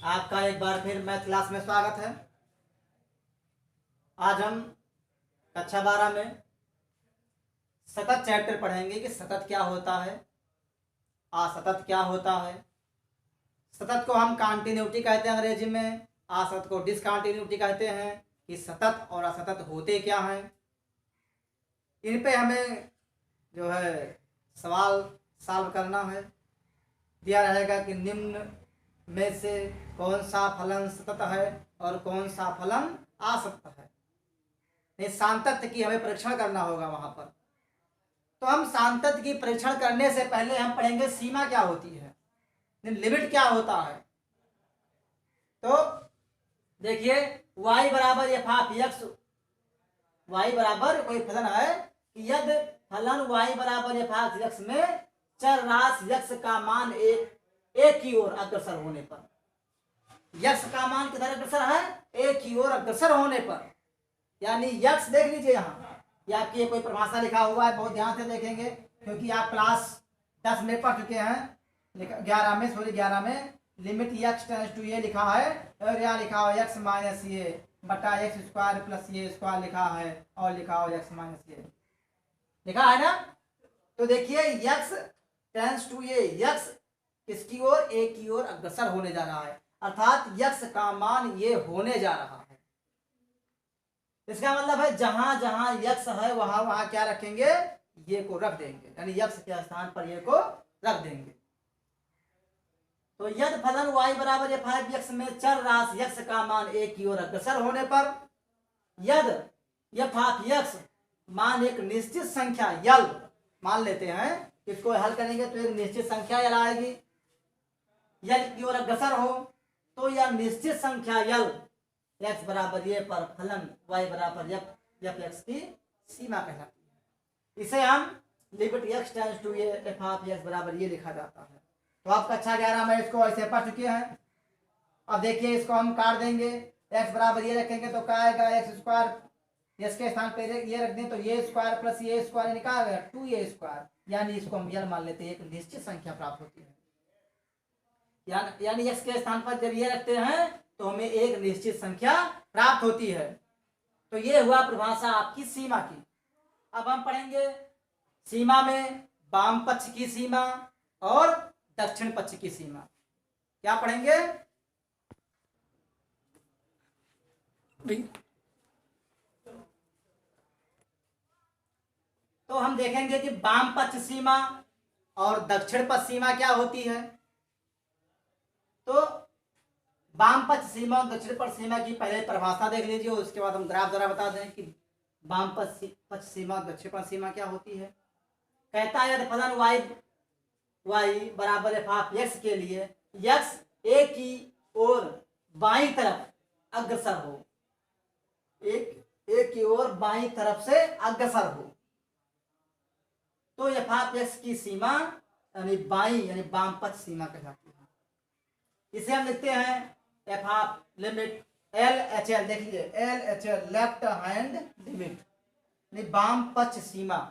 आपका एक बार फिर मैथ क्लास में स्वागत है। आज हम कक्षा 12 में सतत चैप्टर पढ़ेंगे कि सतत क्या होता है, असतत क्या होता है। सतत को हम कंटिन्यूटी कहते हैं अंग्रेजी में, असतत को डिसकंटिन्यूटी कहते हैं। कि सतत और असतत होते क्या हैं, इन पे हमें जो है सवाल सॉल्व करना है। दिया रहेगा कि निम्न में से कौन सा फलन सतत है और कौन सा फलन असतत है। नहीं, सांतत्य की हमें परीक्षण करना होगा वहां पर। तो हम सांतत्य की परीक्षण करने से पहले हम पढ़ेंगे सीमा क्या होती है, लिमिट क्या होता है। तो देखिए y बराबर एफ ऑफ एक्स, y बराबर कोई फलन है कि यदि फलन y बराबर एफ ऑफ एक्स में चर राशि x का मान एक की ओर अग्रसर होने पर, x का मान किधर अग्रसर है, एक की ओर अग्रसर होने पर, यानी x देख लीजिए यहाँ, ये आपकी कोई परिभाषा लिखा हुआ है, बहुत ध्यान से देखेंगे क्योंकि आप क्लास 10 में पढ़ चुके हैं। 11 में लिमिट x टेंड्स टू ये लिखा है और यहाँ लिखा हुआ x माइनस ये बटा एक्स स्क्वायर प्लस ये स्क्वायर लिखा है और लिखा हुआ x माइनस ये लिखा है ना। तो देखिए x टेंड्स टू ये, x किसकी ओर, एक की ओर अग्रसर होने जा रहा है, अर्थात x का मान ये होने जा रहा है। इसका मतलब है जहां जहां x है वहां वहां क्या रखेंगे, ये को रख देंगे, यानी x के स्थान पर ये को रख देंगे। तो यदि फलन y बराबर एफ ऑफ एक्स में चर राशि x का मान एक की ओर अग्रसर होने पर, यदि एफ ऑफ एक्स मान एक निश्चित संख्या यल मान लेते हैं, इसको हल करेंगे तो एक निश्चित संख्या यल आएगी, यल की ओर अग्रसर हो तो यह निश्चित संख्या यल x बराबर ये पर फलन y बराबर एफ एक्स की सीमा कहलाती है। इसे हम लिमिट x टेंड्स टू ये एफ ऑफ एक्स बराबर ये लिखा जाता है। तो आप कक्षा 11 में इसको ऐसे पढ़ चुके हैं। अब देखिए इसको हम काट देंगे, x बराबर ये रखेंगे तो क्या आएगा, एक्स स्क्वायर इसके स्थान पे ये रख दें तो ये स्क्वायर प्लस ये स्क्वायर निकाल गया 2a स्क्वायर, यानी इसको हम यल मान लेते हैं, एक निश्चित संख्या प्राप्त होती है। यानी x के स्थान पर जब ये रखते हैं तो हमें एक निश्चित संख्या प्राप्त होती है। तो ये हुआ परिभाषा आपकी सीमा की। अब हम पढ़ेंगे सीमा में वाम पक्ष की सीमा और दक्षिण पक्ष की सीमा। क्या पढ़ेंगे, तो हम देखेंगे कि वाम पक्ष सीमा और दक्षिण पक्ष सीमा क्या होती है। तो वाम पक्ष सीमा और दक्षिण पक्ष सीमा की पहले परिभाषा देख लीजिए, उसके बाद हम ग्राफ जरा बता दें कि वाम पक्ष सीमा और दक्षिण पक्ष सीमा क्या होती है। कहता है यदि फलन y बराबर एफ ऑफ एक्स के लिए x एक की ओर बाईं तरफ अग्रसर हो, एक की ओर बाईं तरफ से अग्रसर हो, तो एफ ऑफ एक्स की सीमा यानी बाईं यानी वाम पक्ष सीमा कहलाती है। इसे हम लिखते हैं एफ ऑफ लिमिट LHL, देख लीजिए LHL लेफ्ट हैंड लिमिट यानी वाम पक्ष सीमा।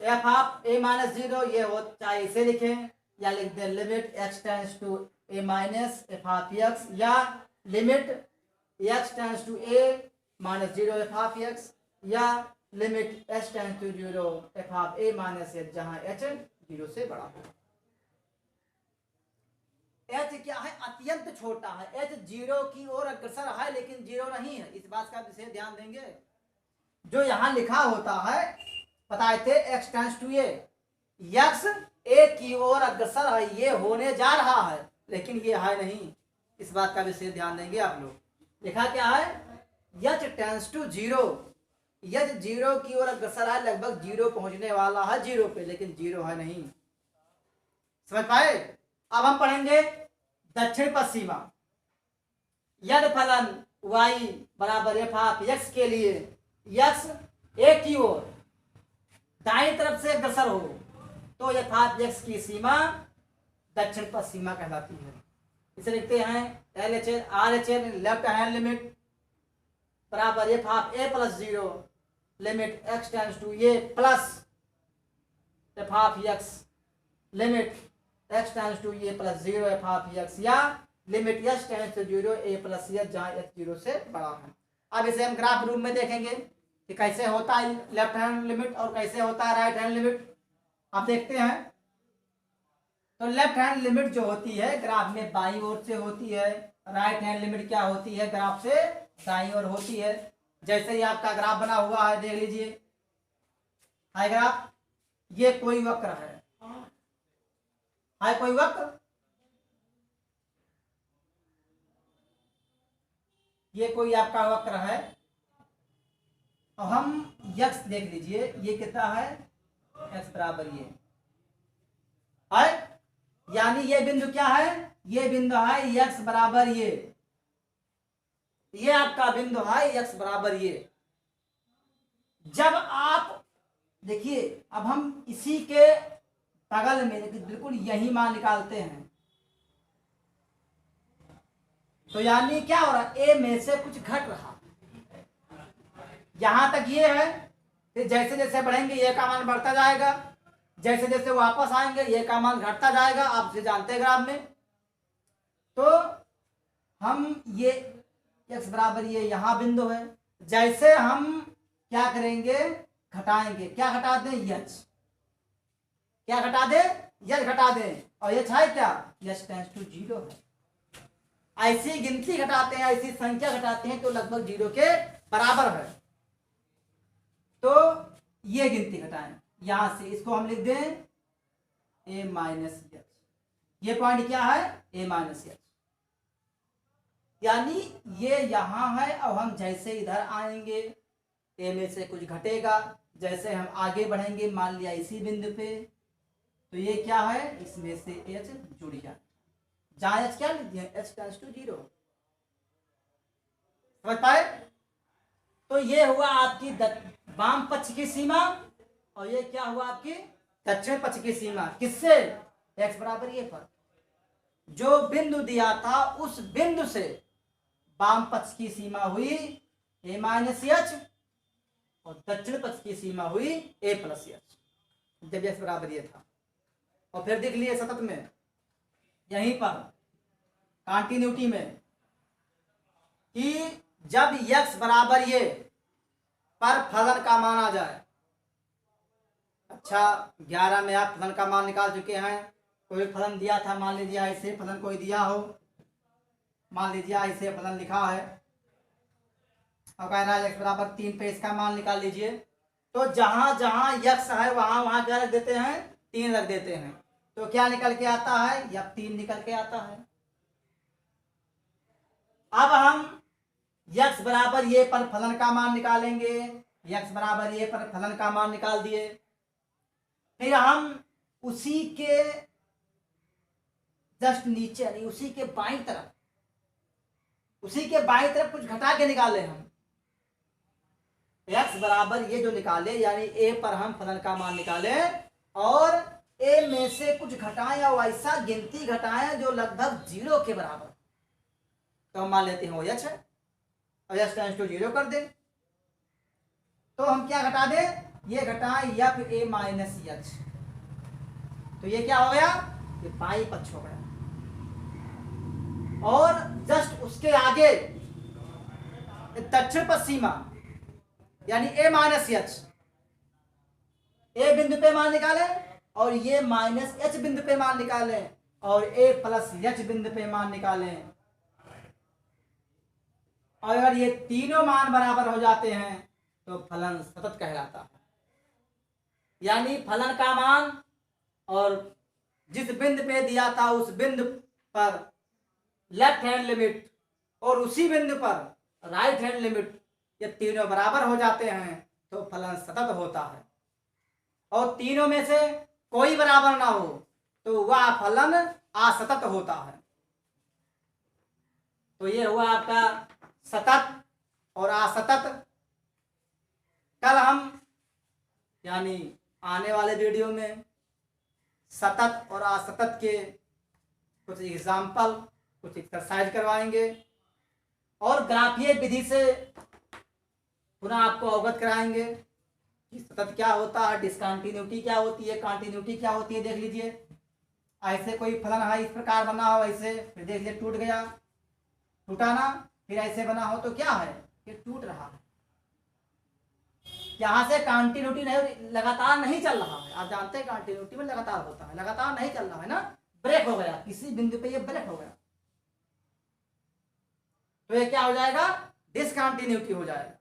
एफ ऑफ ए माइनस 0 ये हो, चाहे इसे लिखें या लिख दें limit x tends to a minus f of x, या limit x tends to a minus 0 f of x, या limit h tends to 0 f of a minus x, जहां h 0 से बड़ा हो। h क्या है, अत्यंत छोटा है, h 0 की ओर अग्रसर है लेकिन 0 नहीं है, इस बात का विशेष ध्यान देंगे। जो यहां लिखा होता है बताए थे x tends to a, x एक की ओर अग्रसर है, ये होने जा रहा है लेकिन ये है नहीं, इस बात का विशेष ध्यान देंगे आप लोग। लिखा क्या है, h टेंड्स टू 0, h 0 की ओर अग्रसर है, लगभग 0 पहुंचने वाला है 0 पे, लेकिन 0 है नहीं। समझ पाए। अब हम पढ़ेंगे दक्षिण पक्ष सीमा। यदि फलन y बराबर एफ ऑफ एक्स के लिए x एक की ओर दाईं तरफ से अग्रसर हो तो एफ ऑफ एक्स की सीमा दक्षिण पक्ष सीमा कहलाती है। इसे लिखते हैं RHL लेफ्ट हैंड लिमिट बराबर f of a plus 0 limit x tends to a plus f of x limit x tends to a plus 0 f of x, या limit h tends to 0 a plus h जहाँ h 0 से बड़ा है। अब इसे हम graph रूप में देखेंगे कि कैसे होता है लेफ्ट हैंड लिमिट और कैसे होता है राइट हैंड लिमिट। आप देखते हैं तो लेफ्ट हैंड लिमिट जो होती है ग्राफ में बाईं ओर से होती है, राइट हैंड लिमिट क्या होती है ग्राफ से दाईं ओर होती है। जैसे ही आपका ग्राफ बना हुआ है देख लीजिए, है ग्राफ, ये कोई वक्र है कोई वक्र, ये कोई आपका वक्र है। और हम यक्स देख लीजिए, ये कितना है एक्स बराबर ये है, यानी ये बिंदु क्या है, ये बिंदु है यक्स बराबर ये आपका बिंदु है यक्स बराबर ये। जब आप देखिए अब हम इसी के बगल में बिल्कुल यही मान निकालते हैं तो यानी क्या हो रहा है, ए में से कुछ घट रहा, यहां तक ये है, फिर जैसे जैसे बढ़ेंगे ये का मान बढ़ता जाएगा, जैसे जैसे वापस आएंगे ये का मान घटता जाएगा। आप इसे जानते हैं ग्राफ में। तो हम ये एक्स बराबर ये यहां बिंदु है, जैसे हम क्या करेंगे घटाएंगे, क्या घटा दें यच, क्या घटा दें यच घटा दें, और यच है क्या यच टेंड्स टू 0 है। ऐसी गिनती घटाते हैं, ऐसी संख्या घटाते हैं तो लगभग 0 के बराबर है। तो ये गिनती घटाएं, यहां से इसको हम लिख दें ए माइनस एच, ये पॉइंट क्या है ए माइनस एच, यानी ये यहां है। और हम जैसे इधर आएंगे ए में से कुछ घटेगा, जैसे हम आगे बढ़ेंगे मान लिया इसी बिंदु पे तो ये क्या है इसमें से एच जुड़ गया, जहां एच क्या लिख दिया एच टेंड्स टू 0, समझ पाए। तो ये हुआ आपकी वाम पक्ष की सीमा और ये क्या हुआ आपकी दक्षिण पक्ष की सीमा, किससे एक्स बराबर ये पर जो बिंदु दिया था उस बिंदु से वाम पक्ष की सीमा हुई ए माइनस एच और दक्षिण पक्ष की सीमा हुई ए प्लस एच, जब एक्स बराबर ये था। और फिर देख लिए सतत में यहीं पर कंटिन्यूटी में कि जब x बराबर ये पर फलन का मान आ जाए, अच्छा 11 में आप फलन का मान निकाल चुके हैं, कोई फलन दिया था मान लीजिए ऐसे फलन कोई दिया हो, मान लीजिए ऐसे फलन लिखा है और कह रहा है x बराबर 3 पे इसका मान निकाल लीजिए। तो जहां जहां x है वहां वहां क्या रख देते हैं 3 रख देते हैं, तो क्या निकल के आता है या 3 निकल के आता है। अब हम x बराबर ये पर फलन का मान निकालेंगे, x बराबर ये पर फलन का मान निकाल दिए, फिर हम उसी के जस्ट नीचे यानी उसी के बाईं तरफ कुछ घटा के निकाले हम x बराबर ये जो निकाले यानी a पर हम फलन का मान निकाले और a में से कुछ घटाएं और ऐसा गिनती घटाएं जो लगभग 0 के बराबर, तो हम मान लेते हैं वो h है और h टेंड्स टू 0 कर दें। तो हम क्या घटा दें ये घटाएं एफ ए माइनस एच, तो ये क्या हो गया ये बाई पक्ष हो गया। और जस्ट उसके आगे दक्षिण पक्ष सीमा यानी ए माइनस एच, ए बिंदु पे मान निकाले और ये माइनस एच बिंदु पे मान निकाले और ए प्लस एच बिंदु पे मान निकाले, और अगर ये तीनों मान बराबर हो जाते हैं तो फलन सतत कहलाता है। यानी फलन का मान और जिस बिंदु पे दिया था उस बिंदु पर लेफ्ट हैंड लिमिट और उसी बिंदु पर राइट हैंड लिमिट ये तीनों बराबर हो जाते हैं तो फलन सतत होता है। और तीनों में से कोई बराबर ना हो तो वह फलन असतत होता है। तो ये हुआ आपका सतत और असतत। कल हम यानी आने वाले वीडियो में सतत और असतत के कुछ एग्जाम्पल कुछ एक्सरसाइज करवाएंगे और ग्राफीय विधि से पुनः आपको अवगत कराएंगे कि सतत क्या होता है, डिसकंटिन्यूटी क्या होती है, कंटिन्यूटी क्या होती है, देख लीजिए। ऐसे कोई फलन है, इस प्रकार बना हो ऐसे, फिर देख लिया टूट गया, टूटा ना, फिर ऐसे बना हो तो क्या है, ये टूट रहा है। यहाँ से कंटिन्यूटी नहीं, लगातार नहीं चल रहा है। आप जानते हैं कंटिन्यूटी में लगातार होता है, लगातार नहीं चल रहा है ना, ब्रेक हो गया, किसी बिंदु पे ये ब्रेक हो गया, तो ये क्या हो जाएगा, डिसकंटिन्यूटी हो जाएगा।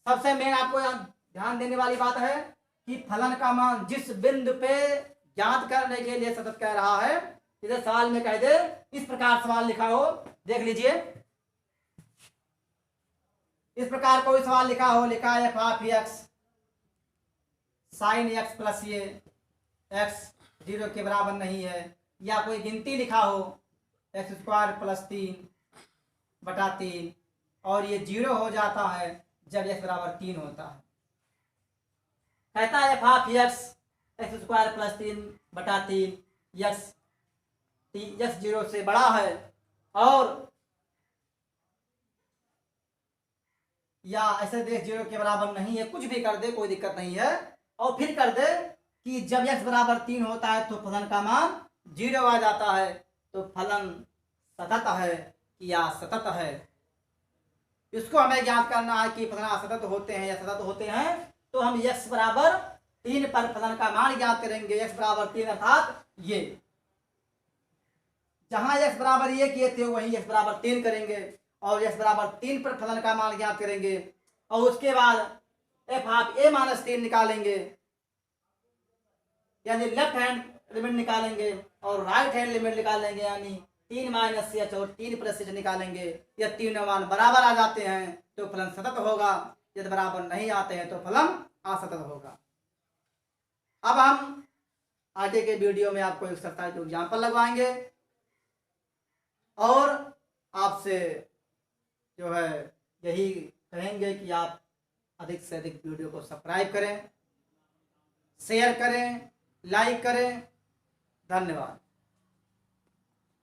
सबसे मेन आपको ध्यान देने वाली बात है कि फलन का मान जिस बिंदु पे ज्ञात करने के लिए सतत कह रहा है, इधर सवाल में कह दे, इस प्रकार सवाल लिखा हो, देख लीजिए, इस प्रकार कोई सवाल लिखा हो, लिखा है F of x sine x plus ये एक्स 0 के बराबर नहीं है, या कोई गिनती लिखा हो एक्स स्क्वायर प्लस 3/3 और ये 0 हो जाता है जब एक्स बराबर 3 होता है। कहता है F of x square plus 3/3 x 0 से बड़ा है, और या ऐसे देख 0 के बराबर नहीं है, कुछ भी कर दे कोई दिक्कत नहीं है, और फिर कर दे कि जब x बराबर 3 होता है तो फलन का मान 0 आ जाता है, तो फलन सतत है या असतत है। इसको हमें ज्ञात करना है कि फलन असतत होते हैं या सतत होते हैं, तो हम x बराबर 3 पर फलन का मान ज्ञात करेंगे। x बराबर 3 अर्थात ये, जहां x बराबर ये किए थे वहीं x बराबर 3 करेंगे, और x बराबर 3 पर फलन का मान ज्ञात करेंगे, और उसके बाद f ऑफ a माइनस 3 निकालेंगे, यानी लेफ्ट हैंड लिमिट निकालेंगे, और राइट हैंड लिमिट निकालेंगे, यानी 3 माइनस h और 3 प्लस h निकालेंगे। यह तीनों मान बराबर आ जाते हैं तो फलन सतत होगा, यदि बराबर नहीं आते हैं तो फलन असतत होगा। अब हम आगे के वीडियो में आपको एक्सरसाइज एग्जाम्पल लगवाएंगे, और आपसे जो है यही कहेंगे कि आप अधिक से अधिक वीडियो को सब्सक्राइब करें, शेयर करें, लाइक करें। धन्यवाद।